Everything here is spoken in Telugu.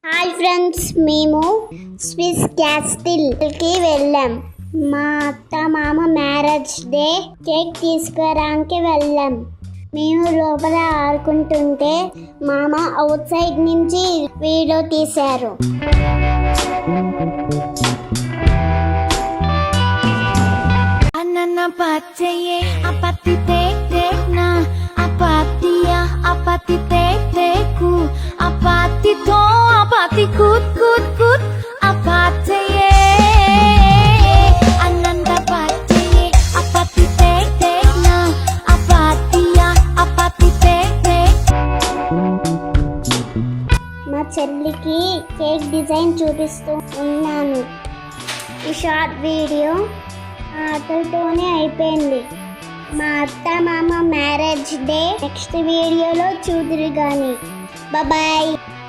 హాయ్ ఫ్రెండ్స్, మేము స్విస్ క్యాస్టిల్కి వెళ్ళాం. మా అత్త మామ మ్యారేజ్ డే కేక్ తీసుకురానికి వెళ్ళాం. మేము లోపల ఆడుకుంటుంటే మామ అవుట్ సైడ్ నుంచి వీడియో తీశారు. Anana pateye apati tek na apatia apati teku apati to apati kut apateye ananda pateye apati tek na apatia apati tek. మా చెల్లికి కేక్ డిజైన్ చూపిస్తూ ఉన్నాను. ఈ షార్ట్ వీడియో ఆటలతోనే అయిపోయింది. మా అత్త మామ మ్యారేజ్ డే నెక్స్ట్ వీడియోలో చూదురు కానీ. బాయ్.